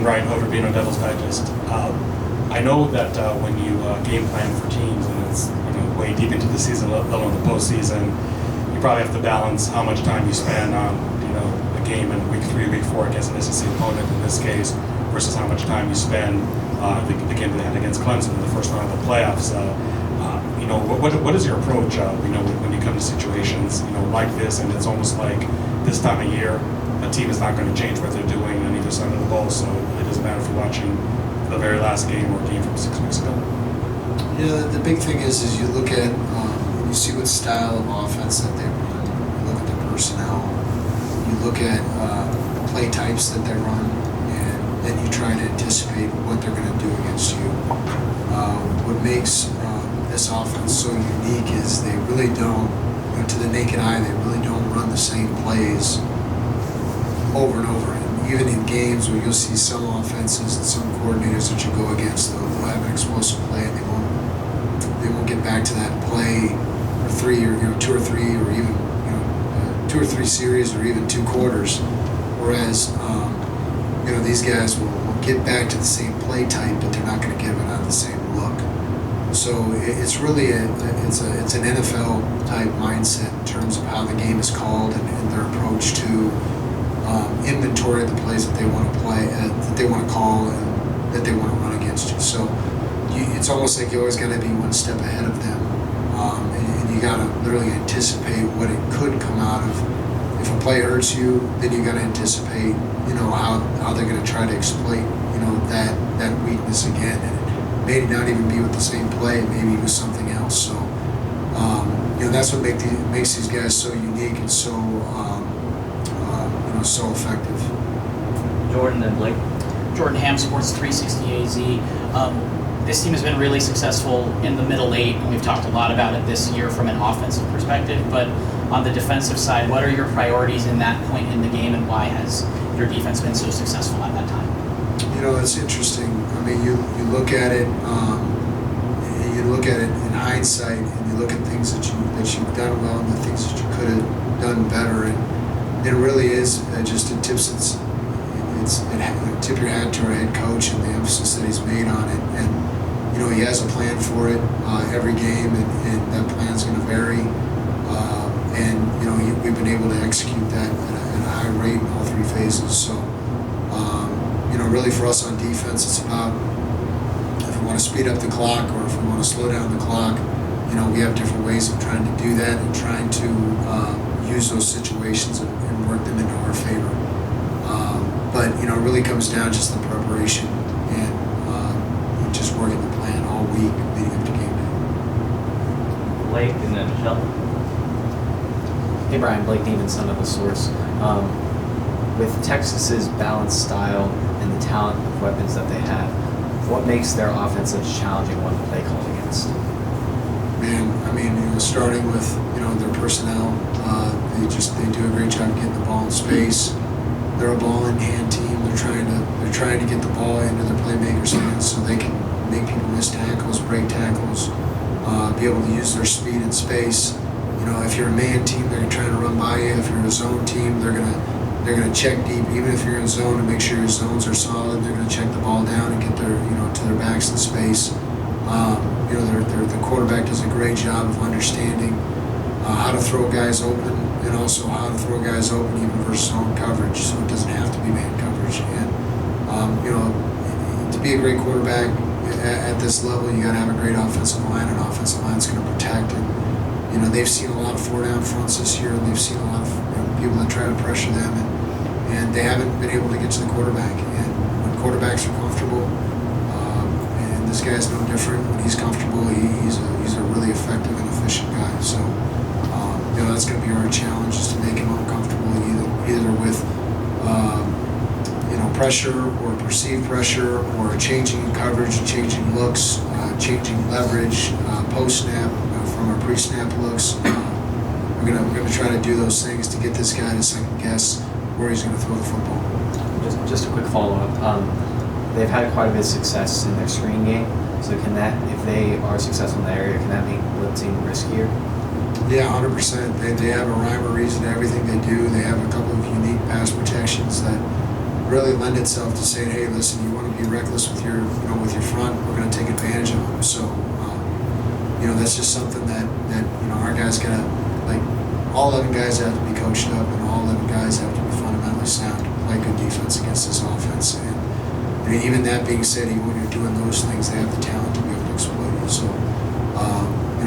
Brian Hoder, being on Devil's Digest. I know that when you game plan for teams, and it's way deep into the season, let alone the postseason, you probably have to balance how much time you spend on a game in week 3, week 4 against an SEC opponent in this case, versus how much time you spend the game they had against Clemson in the first round of the playoffs. What is your approach? When you come to situations like this, and it's almost like this time of year, a team is not going to change what they're doing on either side of the ball, so it doesn't matter if you're watching the very last game or game from 6 weeks ago. The big thing is you look at you see what style of offense that they run. You look at the personnel. You look at play types that they run, and then you try to anticipate what they're going to do against you. What makes this offense so unique is they really don't, to the naked eye, they really don't run the same plays over and over. And even in games where you'll see some offenses and some coordinators that you go against, they'll have an explosive play and they won't get back to that play for 3 or 2 or 3 or even 2 or 3 series or even 2 quarters. Whereas these guys will get back to the same play type, but they're not going to give it on the same look. So it's really it's an NFL type mindset in terms of how the game is called and their approach to inventory of the plays that they want to play, that they want to call, and that they want to run against you. So it's almost like you always got to be one step ahead of them, and you got to literally anticipate what it could come out of. If a play hurts you, then you got to anticipate, how they're going to try to exploit, that weakness again. And it may not even be with the same play, maybe with something else. So, that's what makes these guys so unique and so, so effective. Jordan and Blake. Jordan Ham, Sports 360 AZ. This team has been really successful in the middle 8, and we've talked a lot about it this year from an offensive perspective, but on the defensive side, what are your priorities in that point in the game, and why has your defense been so successful at that time? It's interesting. I mean, you look at it, in hindsight, and you look at things that you've done well and the things that you could have done better, and it really is just it tips tip your hat to our head coach and the emphasis that he's made on it. And he has a plan for it every game, and that plan's going to vary. We've been able to execute that at a high rate in all 3 phases. So, really for us on defense, it's about if we want to speed up the clock or if we want to slow down the clock. We have different ways of trying to do that and trying to use those situations and work them into our favor. But it really comes down to just the preparation and just working the plan all week leading up to game day. Blake and then Michelle. Hey Brian, Blake Neiman, Son of a Source. With Texas's balanced style and the talent of weapons that they have, what makes their offense such a challenging one to play call against? Starting with their personnel, they do a great job of getting the ball in space. They're a ball in hand team. They're trying to get the ball into their playmakers' hands so they can make people miss tackles, break tackles, be able to use their speed in space. If you're a man team, they're trying to run by you. If you're a zone team, they're gonna check deep. Even if you're in zone, to make sure your zones are solid, they're gonna check the ball down and get their to their backs in space. The quarterback does a great job of understanding how to throw guys open and also how to throw guys open even versus zone coverage. So it doesn't have to be man coverage. And to be a great quarterback at this level, you got to have a great offensive line. An offensive line's going to protect it. They've seen a lot of 4-down fronts this year, and they've seen a lot of people that try to pressure them, and they haven't been able to get to the quarterback. And when quarterbacks are comfortable, and this guy's no different. When he's comfortable, he's a really effective and efficient guy. So that's going to be our challenge, is to make him uncomfortable either with pressure or perceived pressure or changing coverage, changing looks, changing leverage, post snap from our pre-snap looks. We're gonna try to do those things to get this guy to second guess where he's going to throw the football. Just a quick follow-up. They've had quite a bit of success in their screen game. So if they are successful in that area, can that make blitzing riskier? Yeah, 100%. They have a rhyme or reason to everything they do. They have a couple of unique pass protections that really lend itself to saying, hey, listen, you want to be reckless with your, with your front, we're going to take advantage of them. So, that's just something that our guys got to, like, all 11 guys have to be coached up, and all 11 guys have to be fundamentally sound to play good defense against this offense. And even that being said, even when you're doing those things, they have the talent to be able to exploit you. So,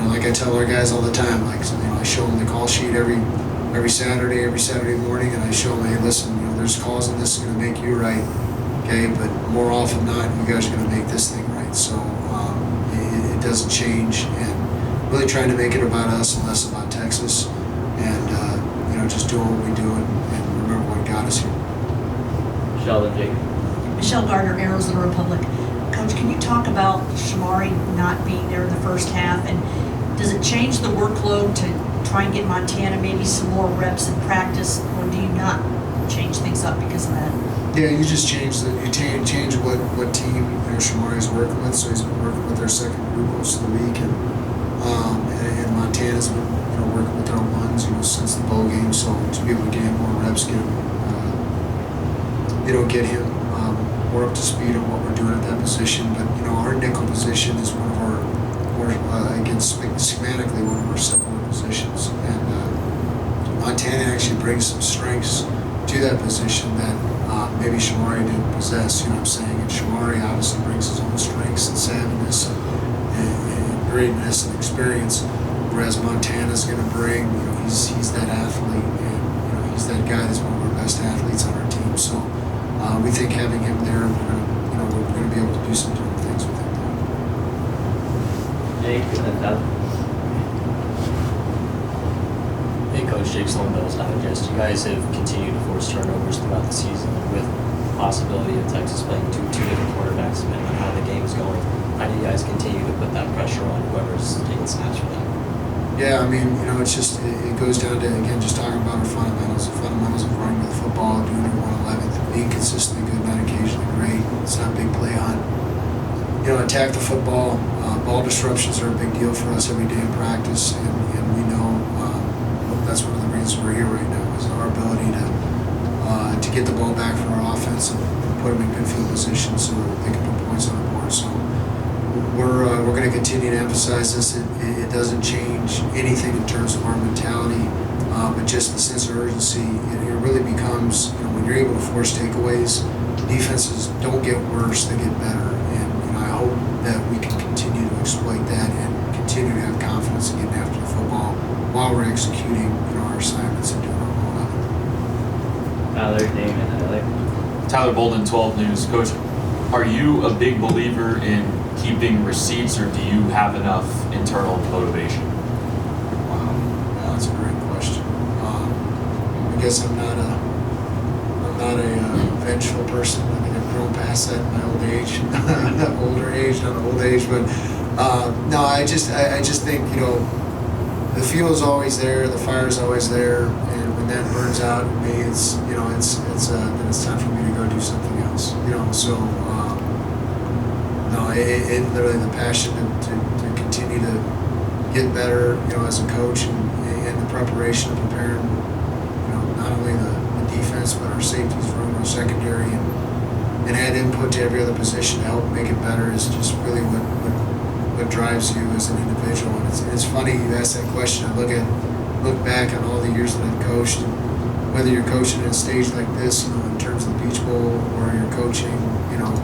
like I tell our guys all the time, like, I show them the call sheet every Saturday morning, and I show them, hey, listen, there's calls and this is going to make you right, okay? But more often than not, you guys are going to make this thing right. So it doesn't change, and really trying to make it about us and less about Texas, and just doing what we do and remember what got us here. Michelle and Jake. Michelle Gardner, Arrows of the Republic. Coach, can you talk about Shamari not being there in the first half, and does it change the workload to try and get Montana maybe some more reps in practice, or do you not change things up because of that? Yeah, you just change what team Shamari is working with. So he's been working with their second group most of the week, and Montana's been working with our ones since the bowl game. So to be able to get him more reps, get him more up to speed on what we're doing at that position. But our nickel position is one of our again schematically one of our simpler positions, and Montana actually brings some strengths to that position that maybe Shamari didn't possess, you know what I'm saying? And Shamari obviously brings his own strengths and savviness and greatness and experience, whereas Montana's going to bring, he's that athlete, and he's that guy that's one of our best athletes on our team. So we think having him there, we're going to be able to do some different things with him. Jake and then Tyler. Hey Coach, Jake Sloan, DevilsDigest. You guys have continued to force turnovers throughout the season with the possibility of Texas playing two different quarterbacks depending on how the game is going. How do you guys continue to put that pressure on whoever's taking snaps for them? Yeah, it's just, it goes down to, again, just talking about our fundamentals. The fundamentals of running with the football, doing it 111th, being consistently good, not occasionally great. It's not a big play hunt. Attack the football. Ball disruptions are a big deal for us every day in practice, and we know that's one of the reasons we're here right now, is our ability to get the ball back for our offense and put them in good field position so they can put points on the board. So we're going to continue to emphasize this. It doesn't change anything in terms of our mentality, but just the sense of urgency. It really becomes, when you're able to force takeaways, defenses don't get worse, they get better. And I hope that we can continue to exploit that and continue to have confidence in getting after the football while we're executing our assignments and doing our roll-up. Tyler, Damon, and Elliot. Tyler Bolden, 12 News. Coach, are you a big believer in keeping receipts, or do you have enough internal motivation? Wow, that's a great question. I guess I'm not a vengeful person. I think I've grown past that in my old age, not old age, but no, I just think the fuel is always there, the fire is always there, and when that burns out, it means then it's time for me to go do something else. So no, it literally the passion to continue to get better, as a coach, and the preparation of preparing, not only the defense but our safeties for our secondary, and add input to every other position to help make it better is just really what drives you as an individual. And it's funny you ask that question. I look back on all the years that I've coached, and whether you're coaching at a stage like this, in terms of the Peach Bowl, or you're coaching,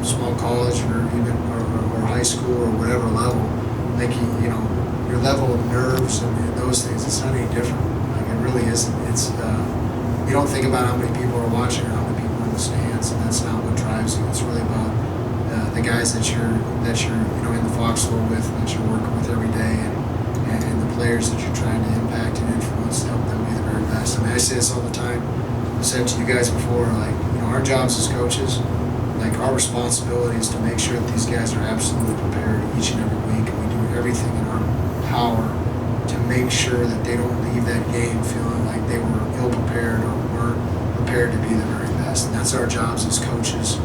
small college, or even or high school, or whatever level, like your level of nerves and those things, it's not any different. Like, it really isn't. It's you don't think about how many people are watching or how many people are in the stands, and that's not what drives you. It's really about the guys that you're in the foxhole with, that you're working with every day, and the players that you're trying to impact and influence to help them be the very best. I say this all the time. I've said to you guys before, our jobs as coaches, our responsibility is to make sure that these guys are absolutely prepared each and every week, and we do everything in our power to make sure that they don't leave that game feeling like they were ill-prepared or weren't prepared to be the very best. And that's our jobs as coaches.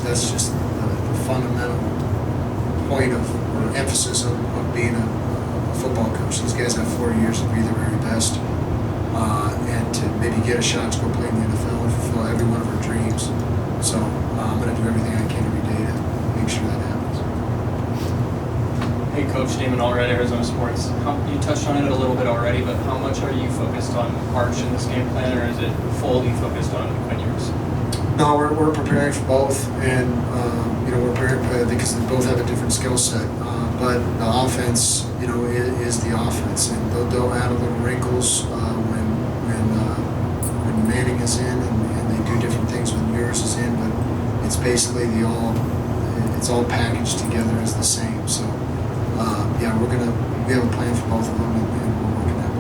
That's just the fundamental point of, or emphasis of being a football coach. These guys have 4 years to be the very best, and to maybe get a shot to go play in the NFL to fulfill every one of our dreams. So I'm going to do everything I can every day to make sure that happens. Hey, Coach Damon Allred, Arizona Sports. You touched on it a little bit already, but how much are you focused on Arch in this game plan, or is it fully focused on Quinn Ewers? No, we're preparing for both, and we're preparing because they both have a different skill set. But the offense, is the offense, and they'll add a little wrinkles when Manning is in, and they do different things when Ewers is in. But it's basically it's all packaged together as the same. So we have a plan for both of them, and we're working that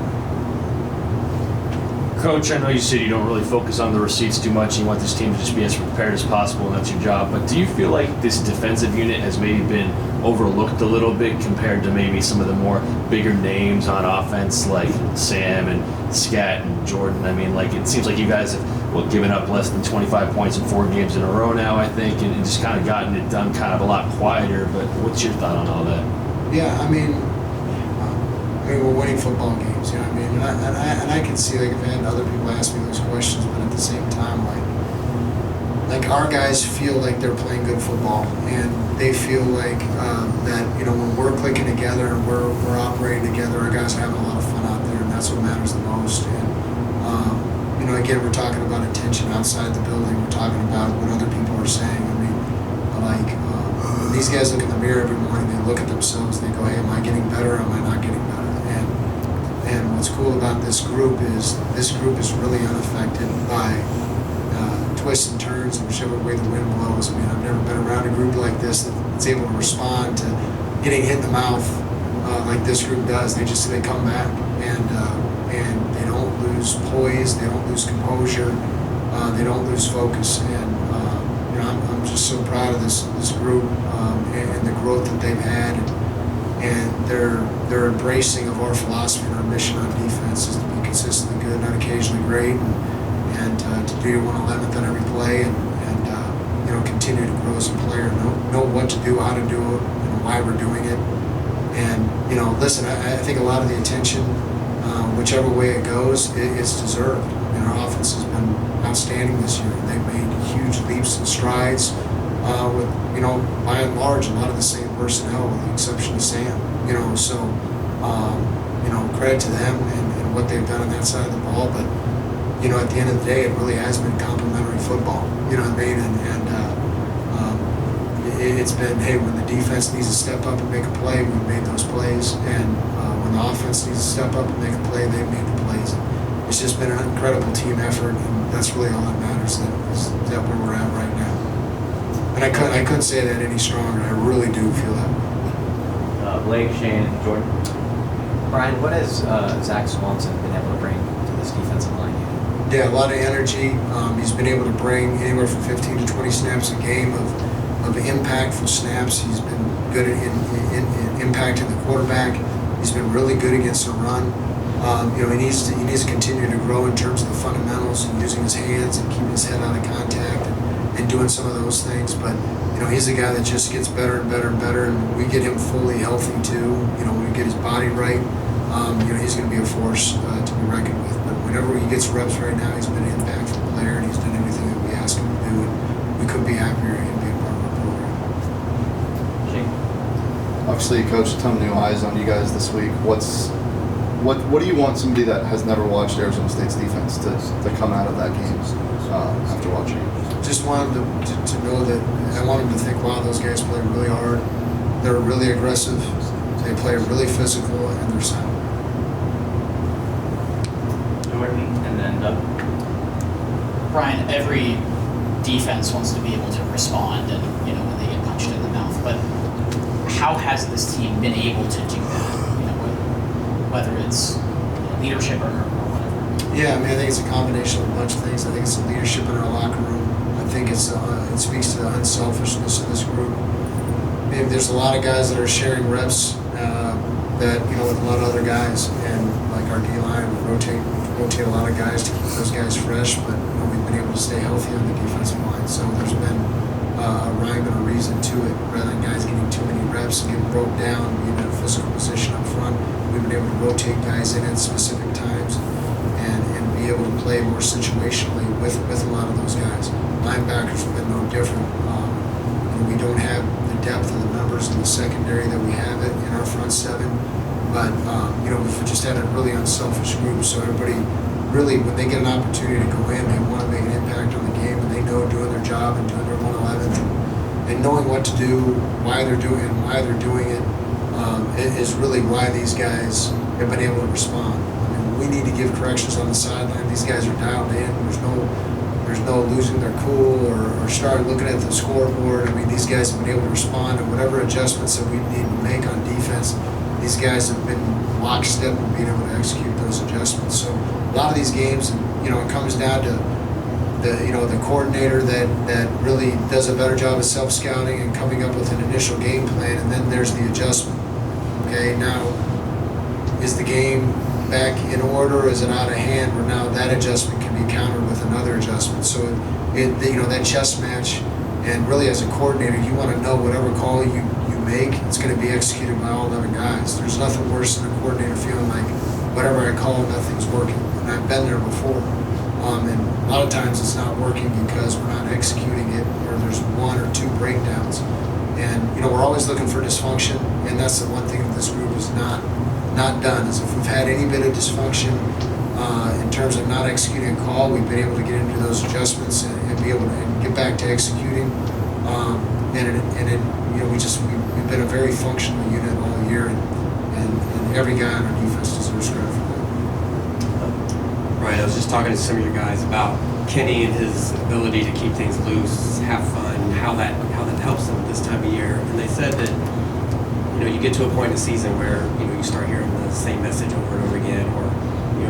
way. Coach, I know you said you don't really focus on the receipts too much and you want this team to just be as prepared as possible, and that's your job, but do you feel like this defensive unit has maybe been overlooked a little bit compared to maybe some of the more bigger names on offense like Sam and Scat and Jordan? I mean, like, it seems like you guys have given up less than 25 points in 4 games in a row now, I think, and just kind of gotten it done kind of a lot quieter, but what's your thought on all that? Yeah, I mean, we're winning football games, you know what I mean? And I can see, like, if I had other people ask me those questions, but at the same time, like our guys feel like they're playing good football, and they feel like that, when we're clicking together and we're operating together, our guys are having a lot of fun out there, and that's what matters the most. And, again, we're talking about attention outside the building. We're talking about what other people are saying. I mean, like, when these guys look in the mirror every morning, they look at themselves, they go, hey, am I getting better or am I not getting better? And what's cool about this group is really unaffected by twists and turns and whichever way the wind blows. I mean, I've never been around a group like this that's able to respond to getting hit in the mouth like this group does. They come back and they don't lose poise, they don't lose composure, they don't lose focus. And I'm just so proud of this group and the growth that they've had. And their embracing of our philosophy and our mission on defense is to be consistently good, not occasionally great, and to do your 1/11th on every play, and continue to grow as a player, know what to do, how to do it, and why we're doing it. And listen, I think a lot of the attention, whichever way it goes, it's deserved. I mean, our offense has been outstanding this year. They've made huge leaps and strides. With by and large, a lot of the same personnel, with the exception of Sam. So credit to them and what they've done on that side of the ball. But at the end of the day, it really has been complimentary football. You know what I mean? It's been, hey, when the defense needs to step up and make a play, we've made those plays, and when the offense needs to step up and make a play, they've made the plays. It's just been an incredible team effort, and that's really all that matters. Is that where we're at right now? And I couldn't say that any stronger. I really do feel that way. Blake, Shane, Jordan. Brian, what has Zach Swanson been able to bring to this defensive line? Yeah, a lot of energy. He's been able to bring anywhere from 15 to 20 snaps a game of impactful snaps. He's been good at impacting the quarterback. He's been really good against the run. He needs to continue to grow in terms of the fundamentals and using his hands and keeping his head out of contact and doing some of those things. But he's a guy that just gets better and better and better, and we get him fully healthy too. When we get his body right, he's going to be a force to be reckoned with. But whenever he gets reps right now, he's been an impactful player, and he's done everything that we asked him to do, and we couldn't be happier to be a part of our program. Shane. Obviously, Coach, a ton of new eyes on you guys this week. What do you want somebody that has never watched Arizona State's defense to come out of that game after watching it? Just want them to know that I want them to think, wow, those guys play really hard. They're really aggressive. They play really physical, and they're sound. Jordan, and then Doug. Brian, every defense wants to be able to respond and, when they get punched in the mouth. But how has this team been able to do that? Whether it's leadership or whatever. Yeah, I think it's a combination of a bunch of things. I think it's the leadership in our locker room. I think it speaks to the unselfishness of this group. Maybe there's a lot of guys that are sharing reps that with a lot of other guys, and like our D-line, we rotate a lot of guys to keep those guys fresh, but we've been able to stay healthy on the defensive line. So there's been a rhyme and a reason to it. Rather than guys getting too many reps and getting broke down, being in a physical position up front, we've been able to rotate guys in at specific times and be able able to play more situationally with a lot of those guys. Linebackers have been no different. We don't have the depth of the numbers in the secondary that we have it in our front seven, but we've just had a really unselfish group. So everybody really, when they get an opportunity to go in, they want to make an impact on the game, and they know doing their job and doing their 111 and knowing what to do, why they're doing it, and why they're doing it, is really why these guys have been able to respond. I mean, we need to give corrections on the sideline. These guys are dialed in. There's no losing their cool or start looking at the scoreboard. I mean, these guys have been able to respond to whatever adjustments that we need to make on defense. These guys have been lockstep in being able to execute those adjustments. So a lot of these games, it comes down to the coordinator that really does a better job of self-scouting and coming up with an initial game plan, and then there's the adjustment. Okay, now is the game back in order, or is it out of hand, where now that adjustment can be countered with another adjustment? So that chess match, and really as a coordinator, you want to know whatever call you make, it's going to be executed by all 11 guys. There's nothing worse than a coordinator feeling like whatever I call, nothing's working. And I've been there before. And a lot of times it's not working because we're not executing it, or there's one or two breakdowns. And we're always looking for dysfunction, and that's the one thing that this group has not done, is if we've had any bit of dysfunction in terms of not executing a call, we've been able to get into those adjustments and be able to get back to executing. We've been a very functional unit all year, and every guy on our defense deserves credit for that. Right, I was just talking to some of your guys about Kenny and his ability to keep things loose, have fun, how that helps them this time of year. And they said that you get to a point in the season where you start hearing the same message over and over again, or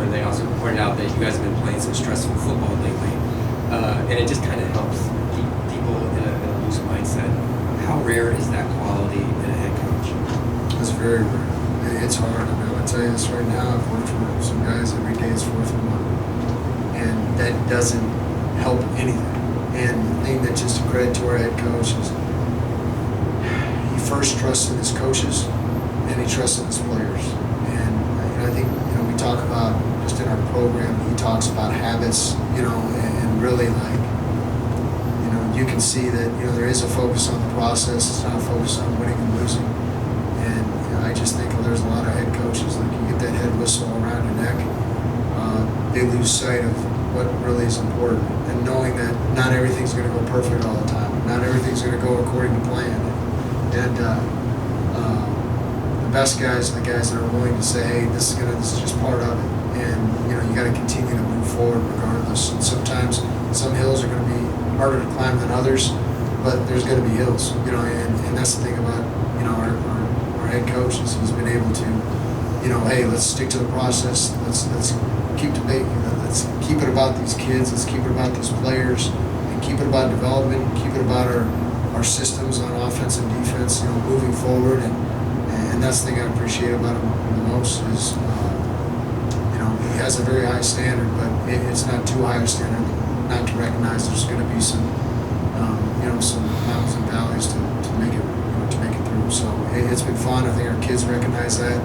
and they also pointed out that you guys have been playing some stressful football lately, and it just kind of helps keep people in a loose mindset. How rare is that quality in a head coach? It's very rare. It's hard. I mean, I'll tell you this right now. I've worked for some guys every day. It's 4th and 1, and that doesn't help anything. And the thing that just a credit to our head coach is he first trusts in his coaches, and he trusts in his players. And I think we talk about just in our program. He talks about habits, and really you can see that there is a focus on the process. It's not a focus on winning and losing. And I just think there's a lot of head coaches, like you get that head whistle around your neck, they lose sight of what really is important, and knowing that not everything's going to go perfect all the time. Not everything's going to go according to plan. And the best guys are the guys that are willing to say, hey, this is just part of it. And you got to continue to move forward regardless. And sometimes some hills are going to be harder to climb than others, but there's going to be hills, and that's the thing about, our head coach is he's been able to, hey, let's stick to the process, let's keep debating, let's keep it about these kids, let's keep it about these players, and keep it about development, keep it about our systems on offense and defense, moving forward, and that's the thing I appreciate about him the most is, he has a very high standard, but it's not too high a standard not to recognize there's going to be some mountains and valleys to make it through. So it's been fun. I think our kids recognize that.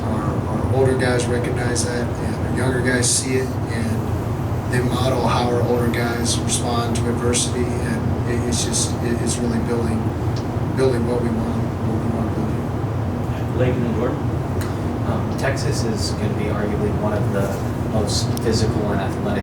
Our older guys recognize that, and our younger guys see it, and they model how our older guys respond to adversity. And it's really building what we want to build. Blake and then Jordan. Texas is going to be arguably one of the most physical and athletic